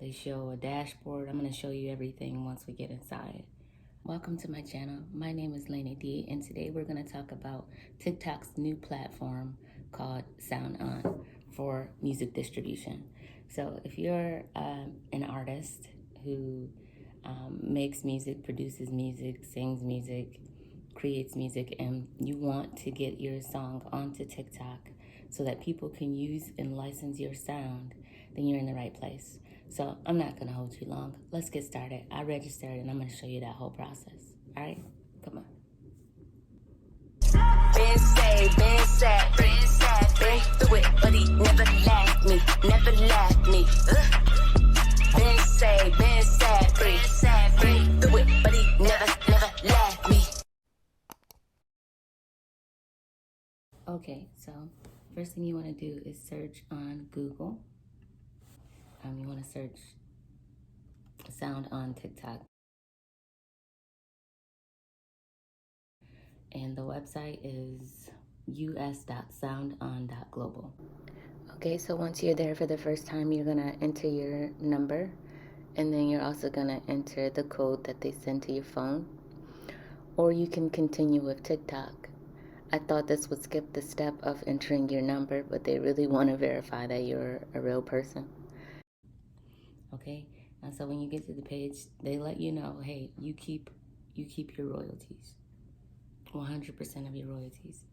They show a dashboard. I'm going to show you everything once we get inside. Welcome to my channel. My name is Lainey D, and today we're going to talk about TikTok's new platform called SoundOn for music distribution. So if you're an artist who makes music, produces music, sings music, creates music, and you want to get your song onto TikTok so that people can use and license your sound, then you're in the right place. So I'm not gonna hold you long. Let's get started. I registered and I'm gonna show you that whole process. All right, come on. Been sad, been through it, but he never left me. Been sad, been through it, but he never left me. Okay, so first thing you want to do is search on Google. You want to search SoundOn TikTok. And the website is us.soundon.global. Okay, so once you're there for the first time, you're going to enter your number, and then you're also going to enter the code that they send to your phone. Or you can continue with TikTok. I thought this would skip the step of entering your number, but they really want to verify that you're a real person. Okay, and so when you get to the page, they let you know, hey, you keep your royalties, 100% of your royalties.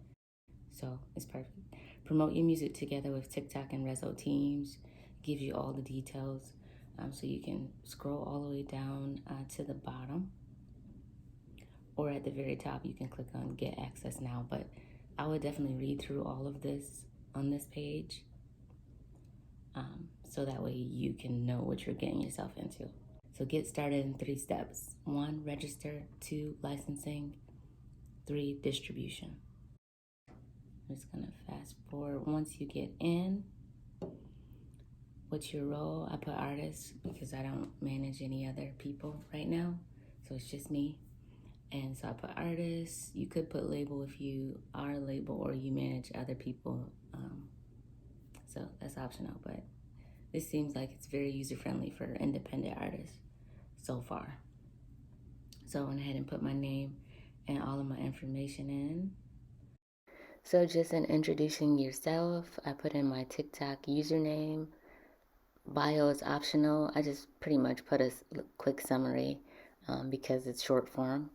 So it's perfect. Promote your music together with TikTok and Rezo teams. Gives you all the details, so you can scroll all the way down to the bottom, or at the very top you can click on Get Access Now. But I would definitely read through all of this on this page, so that way you can know what you're getting yourself into. So get started in 3 steps. 1, register. 2, licensing. 3, distribution. I'm just gonna fast forward. Once you get in, what's your role? I put artist because I don't manage any other people right now, so it's just me. And so I put artist. You could put label if you are a label or you manage other people, so that's optional, but this seems like it's very user-friendly for independent artists so far. So I went ahead and put my name and all of my information in. So just in introducing yourself, I put in my TikTok username. Bio is optional. I just pretty much put a quick summary because it's short form.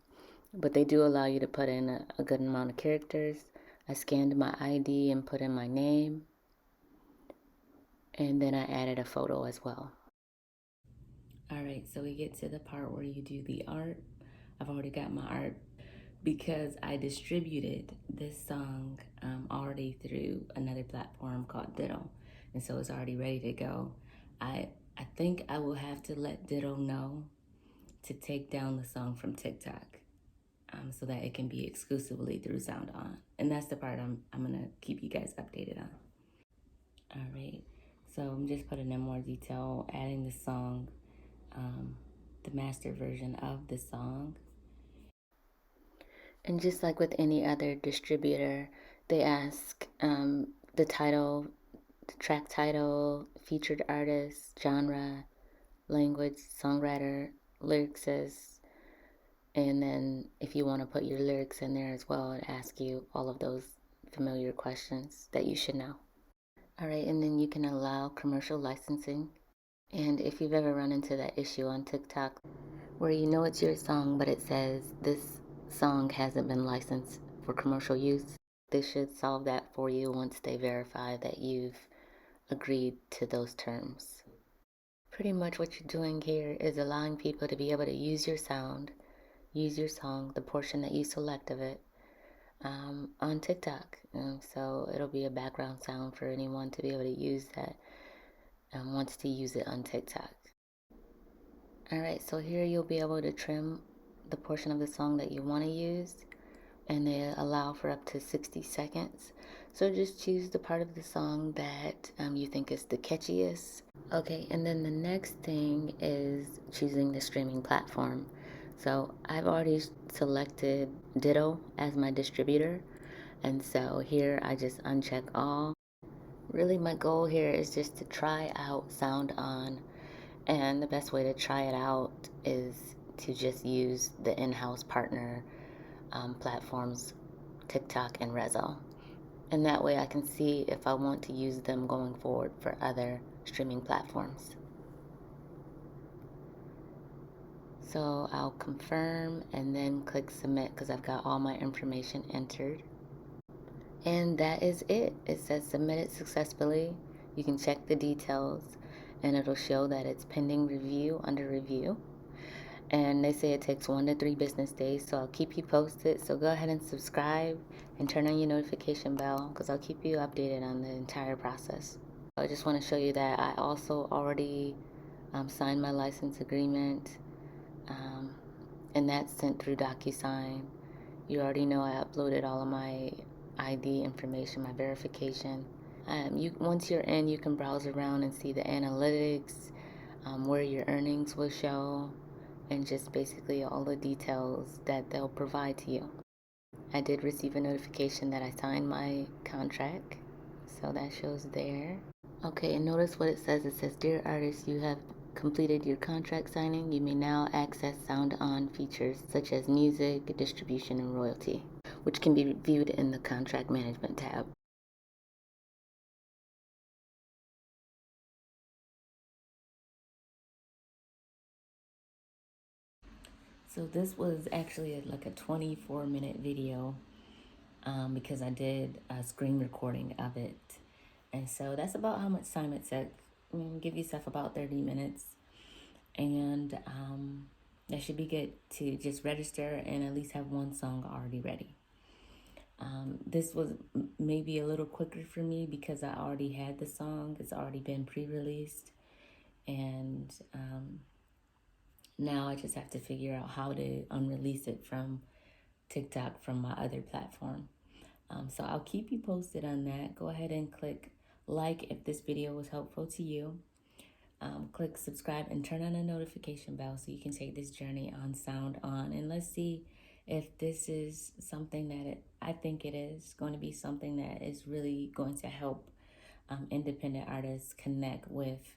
But they do allow you to put in a good amount of characters. I scanned my ID and put in my name. And then I added a photo as well. All right, so we get to the part where you do the art. I've already got my art because I distributed this song already through another platform called Ditto. And so it's already ready to go. I think I will have to let Ditto know to take down the song from TikTok, so that it can be exclusively through SoundOn. And that's the part I'm gonna keep you guys updated on. All right, so I'm just putting in more detail, adding the song, the master version of the song. And just like with any other distributor, they ask the title, the track title, featured artist, genre, language, songwriter, lyricist, and then if you want to put your lyrics in there as well, it asks you all of those familiar questions that you should know. All right, and then you can allow commercial licensing. And if you've ever run into that issue on TikTok where you know it's your song, but it says this song hasn't been licensed for commercial use, this should solve that for you once they verify that you've agreed to those terms. Pretty much what you're doing here is allowing people to be able to use your sound, use your song, the portion that you select of it, on TikTok. So it'll be a background sound for anyone to be able to use that wants to use it on TikTok. Alright, so here you'll be able to trim the portion of the song that you want to use, and they allow for up to 60 seconds. So just choose the part of the song that you think is the catchiest. Okay, and then the next thing is choosing the streaming platform. So I've already selected Ditto as my distributor, and so here I just uncheck all. Really my goal here is just to try out SoundOn And the best way to try it out is to just use the in-house partner platforms, TikTok and Rezo. And that way I can see if I want to use them going forward for other streaming platforms. So I'll confirm and then click submit because I've got all my information entered. And that is it. It says submitted successfully. You can check the details and it'll show that it's pending review under review. And they say it takes 1 to 3 business days, so I'll keep you posted. So go ahead and subscribe and turn on your notification bell because I'll keep you updated on the entire process. I just want to show you that I also already signed my license agreement, and that's sent through DocuSign. You already know I uploaded all of my ID information, my verification. Once you're in, you can browse around and see the analytics, where your earnings will show, and just basically all the details that they'll provide to you. I did receive a notification that I signed my contract, so that shows there. Okay, and notice what it says. It says, "Dear artist, you have completed your contract signing. You may now access SoundOn features such as music, distribution, and royalty, which can be viewed in the contract management tab." So this was actually like a 24-minute video because I did a screen recording of it. And so that's about how much time it took. Give yourself about 30 minutes. And that should be good to just register and at least have one song already ready. This was maybe a little quicker for me because I already had the song. It's already been pre-released. And now I just have to figure out how to unrelease it from TikTok from my other platform. So I'll keep you posted on that. Go ahead and click like if this video was helpful to you. Click subscribe and turn on the notification bell so you can take this journey on SoundOn. And let's see if this is something that I think it is going to be something that is really going to help independent artists connect with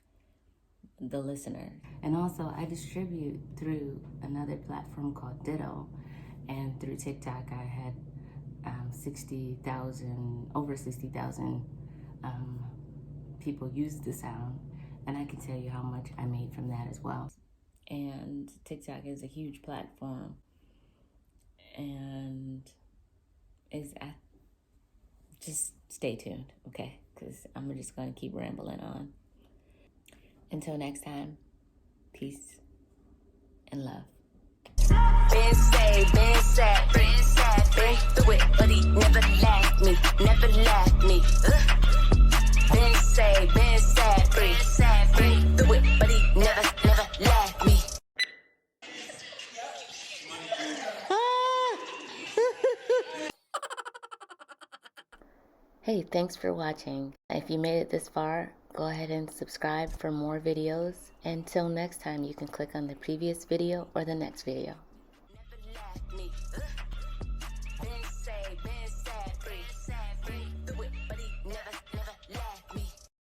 the listener. And also, I distribute through another platform called Ditto, and through TikTok, I had 60,000, over 60,000 people use the sound, and I can tell you how much I made from that as well. And TikTok is a huge platform, and just stay tuned, okay? Because I'm just going to keep rambling on. Until next time, peace and love. Been saved, been sad, been through it, but he never left me, never left me. Been saved, been sad, been through it, but he never left me. Hey, thanks for watching. If you made it this far, go ahead and subscribe for more videos. Until next time, you can click on the previous video or the next video. Never left me.